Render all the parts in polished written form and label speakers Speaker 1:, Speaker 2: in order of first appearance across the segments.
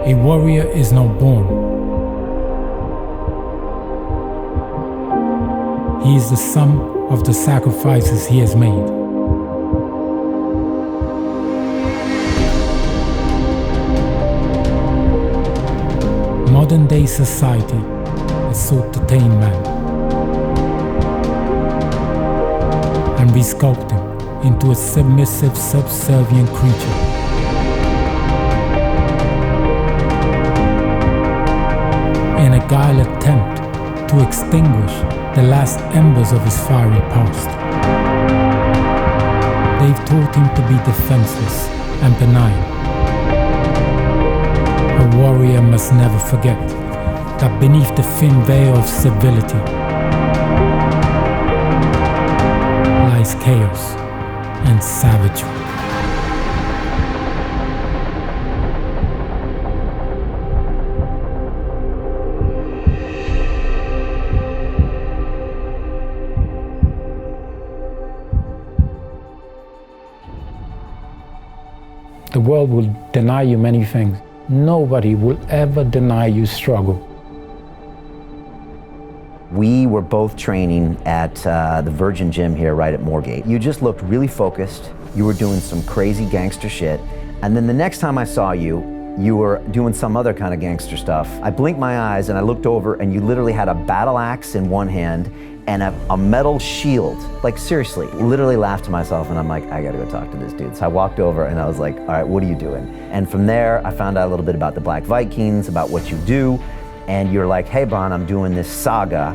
Speaker 1: A warrior is not born. He is the sum of the sacrifices he has made. Modern day society has sought to tame man and resculpt him into a submissive, subservient creature. In a guile attempt to extinguish the last embers of his fiery past. They've taught him to be defenseless and benign. A warrior must never forget that beneath the thin veil of civility lies chaos and savagery. The world will deny you many things. Nobody will ever deny you struggle.
Speaker 2: We were both training at the Virgin Gym here right at Moorgate. You just looked really focused. You were doing some crazy gangster shit. And then the next time I saw you, you were doing some other kind of gangster stuff. I blinked my eyes and I looked over and you literally had a battle axe in one hand and a metal shield. Like seriously, literally laughed to myself and I'm like, I gotta go talk to this dude. So I walked over and I was like, all right, what are you doing? And from there, I found out a little bit about the Black Vikings, about what you do. And you're like, hey Bron, I'm doing this saga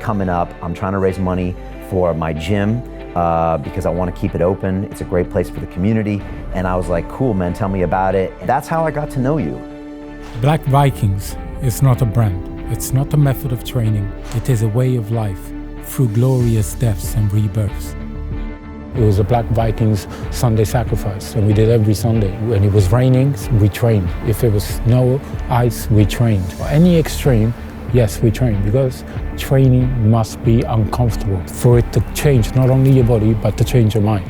Speaker 2: coming up. I'm trying to raise money for my gym because I want to keep it open. It's a great place for the community. And I was like, cool man, tell me about it. And that's how I got to know you.
Speaker 1: Black Vikings is not a brand. It's not a method of training. It is a way of life through glorious deaths and rebirths. It was a Black Vikings Sunday sacrifice, and we did every Sunday. When it was raining, we trained. If it was snow, ice, we trained. Any extreme, yes, we trained, because training must be uncomfortable for it to change not only your body, but to change your mind.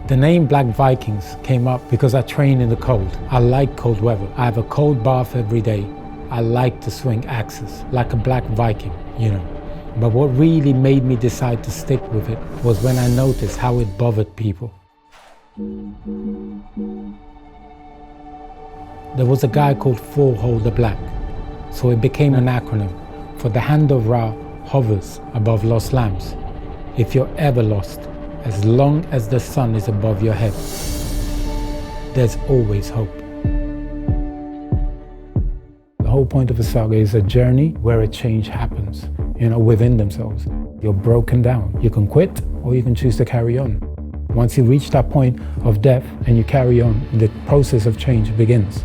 Speaker 1: The name Black Vikings came up because I train in the cold. I like cold weather. I have a cold bath every day. I like to swing axes, like a Black Viking, you know. But what really made me decide to stick with it was when I noticed how it bothered people. There was a guy called Thorhall the Black, so it became an acronym for the hand of Ra hovers above lost lambs. If you're ever lost, as long as the sun is above your head, there's always hope. The whole point of a saga is a journey where a change happens, within themselves. You're broken down. You can quit or you can choose to carry on. Once you reach that point of death and you carry on, the process of change begins.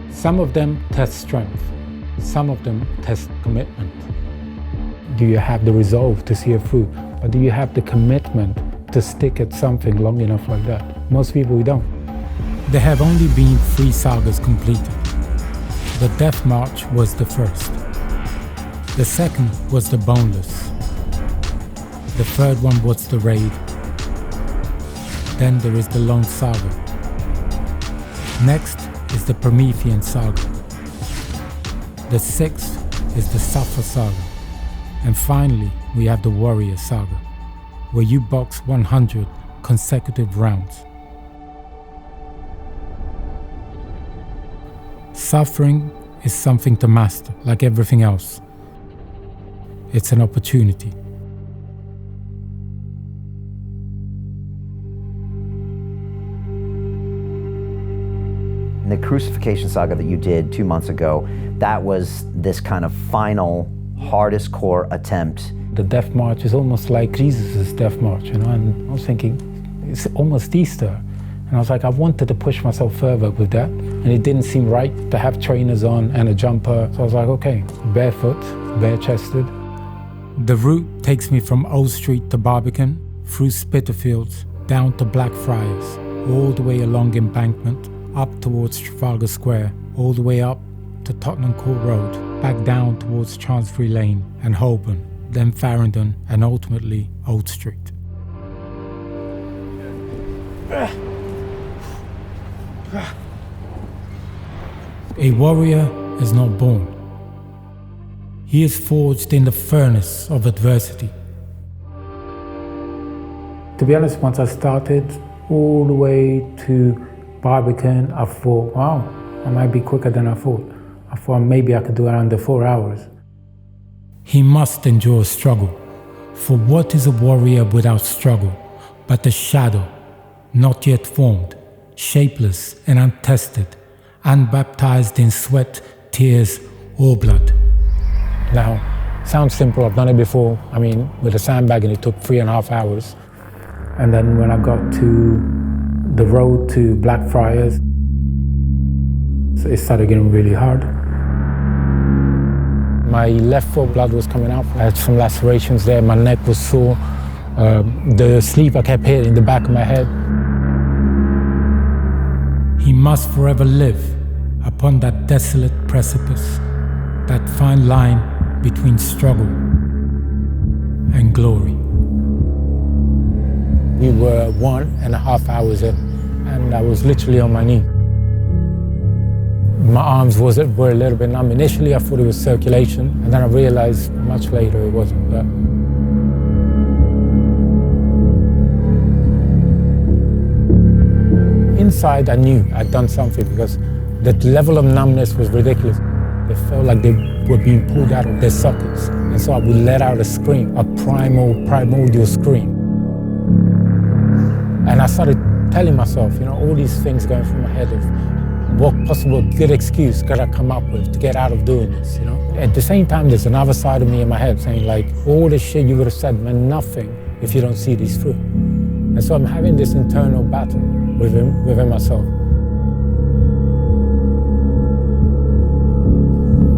Speaker 1: Some of them test strength. Some of them test commitment. Do you have the resolve to see it through? Or do you have the commitment to stick at something long enough like that? Most people don't. There have only been 3 sagas completed. The Death March was the first. The second was the Boneless. The third one was the Raid. Then there is the Lone Saga. Next is the Promethean Saga. The 6th is the Suffer Saga. And finally, we have the Warrior Saga, where you box 100 consecutive rounds. Suffering is something to master, like everything else. It's an opportunity.
Speaker 2: In the Crucifixion Saga that you did 2 months ago, that was this kind of final, hardest core attempt.
Speaker 1: The Death March is almost like Jesus' Death March, and I was thinking, it's almost Easter. And I was like, I wanted to push myself further with that, and it didn't seem right to have trainers on and a jumper. So I was like, okay, barefoot, bare-chested. The route takes me from Old Street to Barbican, through Spitalfields, down to Blackfriars, all the way along Embankment, up towards Trafalgar Square, all the way up to Tottenham Court Road, back down towards Chancery Lane and Holborn, then Farringdon, and ultimately Old Street. A warrior is not born. He is forged in the furnace of adversity. To be honest, once I started all the way to Barbican, I thought, wow, I might be quicker than I thought. I thought maybe I could do it under 4 hours. He must endure struggle. For what is a warrior without struggle, but a shadow, not yet formed, shapeless and untested, unbaptized in sweat, tears, or blood? Now, sounds simple, I've done it before. I mean, with a sandbag, and it took 3.5 hours. And then when I got to the road to Blackfriars, it started getting really hard. My left foot blood was coming out. I had some lacerations there, my neck was sore. The sleep I kept hitting the back of my head. He must forever live upon that desolate precipice, that fine line between struggle and glory. We were 1.5 hours in, and I was literally on my knee. My arms were a little bit numb. Initially, I thought it was circulation, and then I realized much later it wasn't. But inside, I knew I'd done something because the level of numbness was ridiculous. It felt like they were being pulled out of their sockets. And so I would let out a scream, a primordial scream. And I started telling myself, all these things going through my head of what possible good excuse could I come up with to get out of doing this, At the same time, there's another side of me in my head saying, like, all the shit you would have said meant nothing if you don't see these through. And so I'm having this internal battle within myself.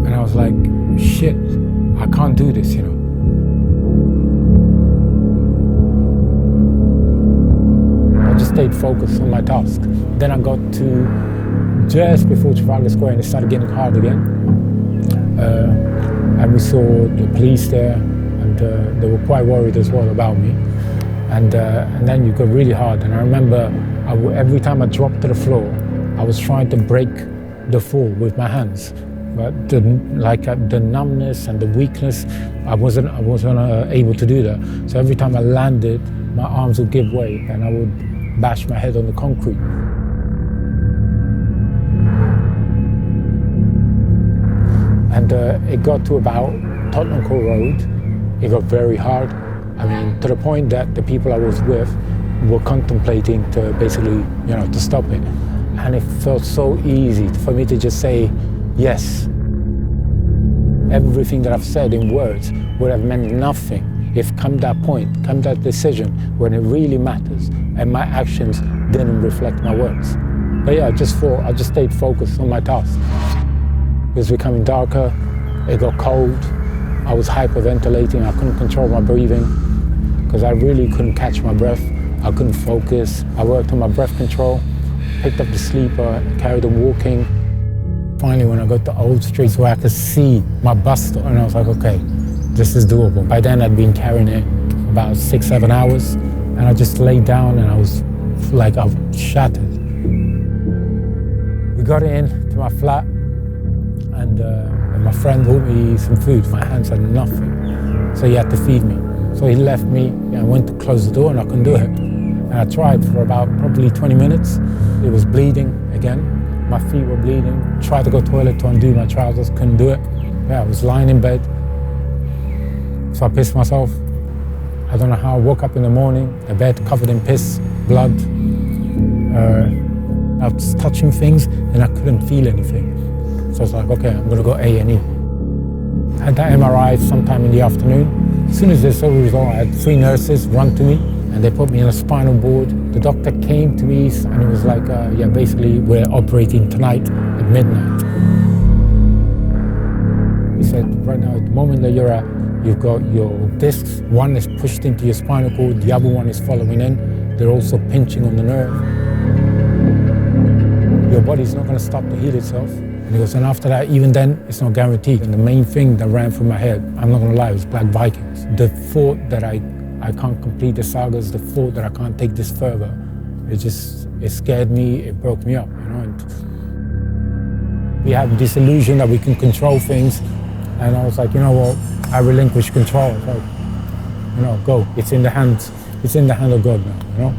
Speaker 1: And I was like, shit, I can't do this, I just stayed focused on my task. Then I got to just before Trafalgar Square, and it started getting hard again. And we saw the police there, and they were quite worried as well about me. And then you got really hard. And I remember every time I dropped to the floor, I was trying to break the fall with my hands. But the numbness and the weakness, I wasn't able to do that. So every time I landed, my arms would give way, and I would bash my head on the concrete. And it got to about Tottenham Court Road. It got very hard. I mean, to the point that the people I was with were contemplating to basically, to stop it. And it felt so easy for me to just say yes. Everything that I've said in words would have meant nothing if come that decision when it really matters and my actions didn't reflect my words. But yeah, I just stayed focused on my task. It was becoming darker, it got cold, I was hyperventilating, I couldn't control my breathing because I really couldn't catch my breath, I couldn't focus. I worked on my breath control, picked up the sleeper, carried on walking. Finally, when I got to Old Street where I could see my bus stop, and I was like, okay, this is doable. By then I'd been carrying it about 6-7 hours, and I just laid down and I was like, I was shattered. We got in to my flat, and my friend brought me some food. My hands had nothing, so he had to feed me. So he left me, I went to close the door and I couldn't do it. And I tried for about probably 20 minutes. It was bleeding again. My feet were bleeding. Tried to go to the toilet to undo my trousers, couldn't do it. Yeah, I was lying in bed. So I pissed myself. I don't know how. I woke up in the morning, the bed covered in piss, blood. I was touching things and I couldn't feel anything. So I was like, okay, I'm gonna go A&E. I had that MRI sometime in the afternoon. As soon as they saw the result, I had 3 nurses run to me and they put me on a spinal board. The doctor came to me and it was like, yeah, basically we're operating tonight at midnight. He said, right now, at the moment that you're at, you've got your discs. One is pushed into your spinal cord, the other one is following in. They're also pinching on the nerve. Your body's not gonna stop to heal itself. And he goes, and after that, even then, it's not guaranteed. And the main thing that ran through my head, I'm not gonna lie, was Black Vikings. The thought that I can't complete the sagas, the thought that I can't take this further, it scared me, it broke me up, And We have this illusion that we can control things. And I was like, you know what? I relinquish control. It's like, you know, go. It's in the hand of God now, you know?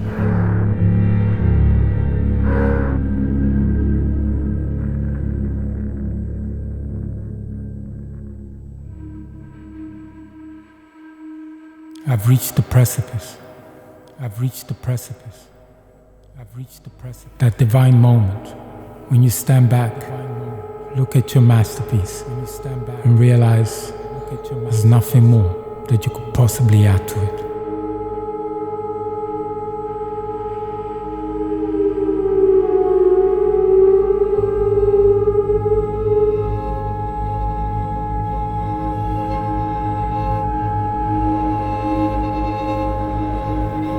Speaker 1: I've reached the precipice. I've reached the precipice. I've reached the precipice. That divine moment when you stand back, look at your masterpiece, and realize there's nothing more that you could possibly add to it.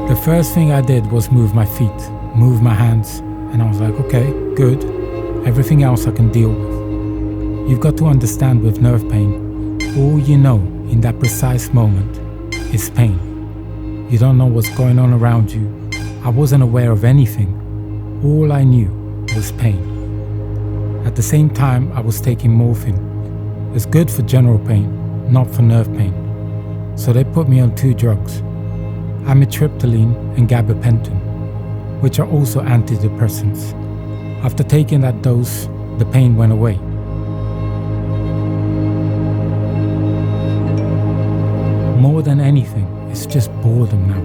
Speaker 1: The first thing I did was move my feet, move my hands, and I was like, okay, good. Everything else I can deal with. You've got to understand with nerve pain, all you know in that precise moment is pain. You don't know what's going on around you. I wasn't aware of anything. All I knew was pain. At the same time, I was taking morphine. It's good for general pain, not for nerve pain. So they put me on 2 drugs. Amitriptyline and gabapentin, which are also antidepressants. After taking that dose, the pain went away. More than anything, it's just boredom now.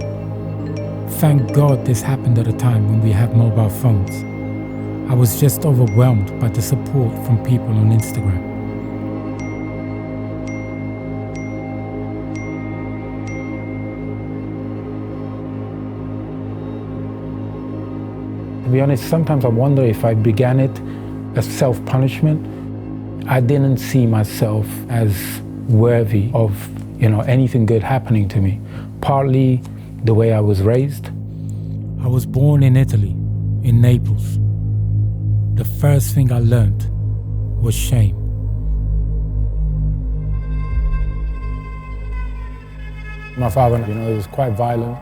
Speaker 1: Thank God this happened at a time when we have mobile phones. I was just overwhelmed by the support from people on Instagram. To be honest, sometimes I wonder if I began it as self-punishment. I didn't see myself as worthy of, anything good happening to me. Partly the way I was raised. I was born in Italy, in Naples. The first thing I learned was shame. My father, he was quite violent,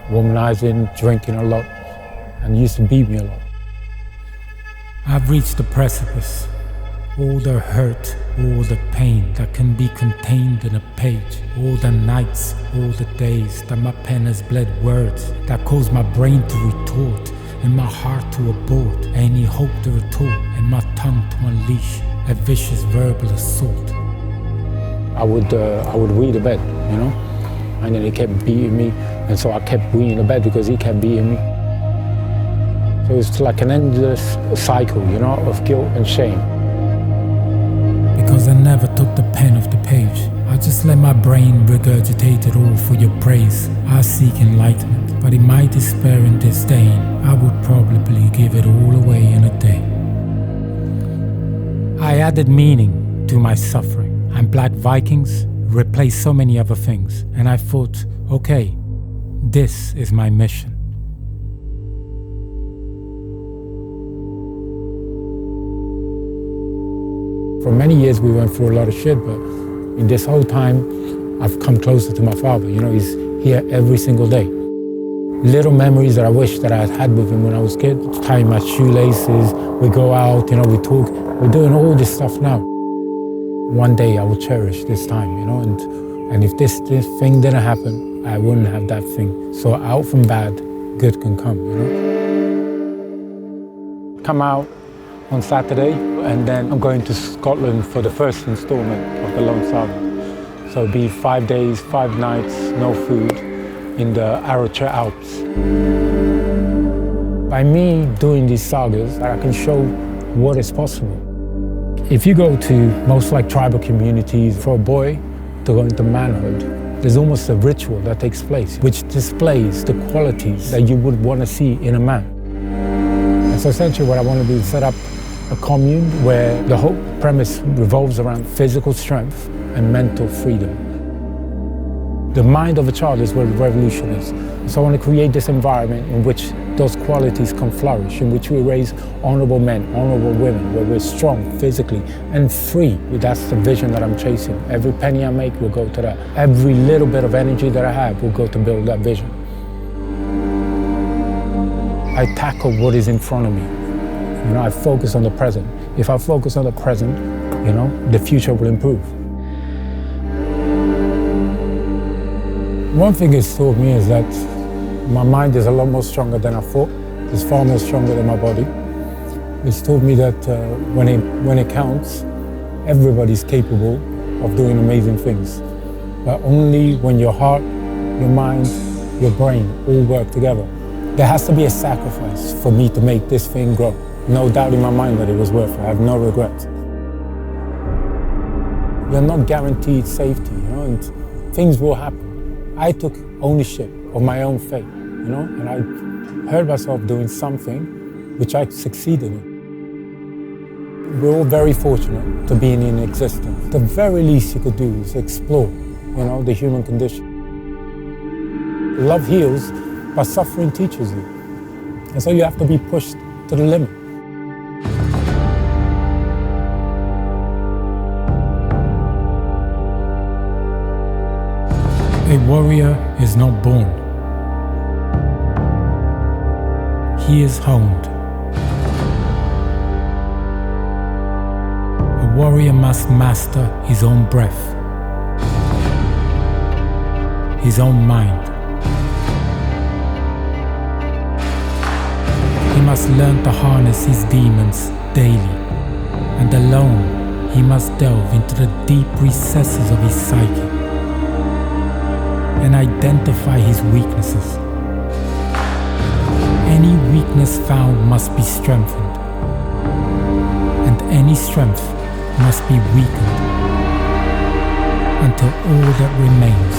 Speaker 1: womanizing, drinking a lot, and used to beat me a lot. I've reached the precipice. All the hurt, all the pain that can be contained in a page. All the nights, all the days that my pen has bled words that cause my brain to retort and my heart to abort any hope to retort and my tongue to unleash a vicious verbal assault. I would wee the bed, and then he kept beating me, and so I kept weeing the bed because he kept beating me. So it was like an endless cycle, of guilt and shame. Because I never took the pen off the page. I just let my brain regurgitate it all for your praise. I seek enlightenment, but in my despair and disdain, I would probably give it all away in a day. I added meaning to my suffering, and Black Vikings replaced so many other things, and I thought, okay, this is my mission. For many years we went through a lot of shit, but in this whole time I've come closer to my father. He's here every single day. Little memories that I wish that I had with him when I was a kid, tying my shoelaces, we go out, we talk, we're doing all this stuff now. One day I will cherish this time, and if this thing didn't happen, I wouldn't have that thing. So out from bad, good can come, Come out on Saturday, and then I'm going to Scotland for the first installment of the long saga. So it'll be 5 days, 5 nights, no food in the Aroche Alps. By me doing these sagas, I can show what is possible. If you go to most tribal communities, for a boy to go into manhood, there's almost a ritual that takes place, which displays the qualities that you would want to see in a man. And so essentially what I want to do is set up a commune where the whole premise revolves around physical strength and mental freedom. The mind of a child is where the revolution is. So I want to create this environment in which those qualities can flourish, in which we raise honorable men, honorable women, where we're strong physically and free. That's the vision that I'm chasing. Every penny I make will go to that. Every little bit of energy that I have will go to build that vision. I tackle what is in front of me. I focus on the present. If I focus on the present, the future will improve. One thing it's taught me is that my mind is a lot more stronger than I thought. It's far more stronger than my body. It's taught me that when it counts, everybody's capable of doing amazing things. But only when your heart, your mind, your brain all work together. There has to be a sacrifice for me to make this thing grow. No doubt in my mind that it was worth it. I have no regrets. You're not guaranteed safety, and things will happen. I took ownership of my own fate, and I heard myself doing something which I succeeded in. We're all very fortunate to be in existence. The very least you could do is explore, the human condition. Love heals, but suffering teaches you. And so you have to be pushed to the limit. A warrior is not born. He is honed. A warrior must master his own breath, his own mind. He must learn to harness his demons daily, and alone he must delve into the deep recesses of his psyche and identify his weaknesses. Any weakness found must be strengthened, and any strength must be weakened until all that remains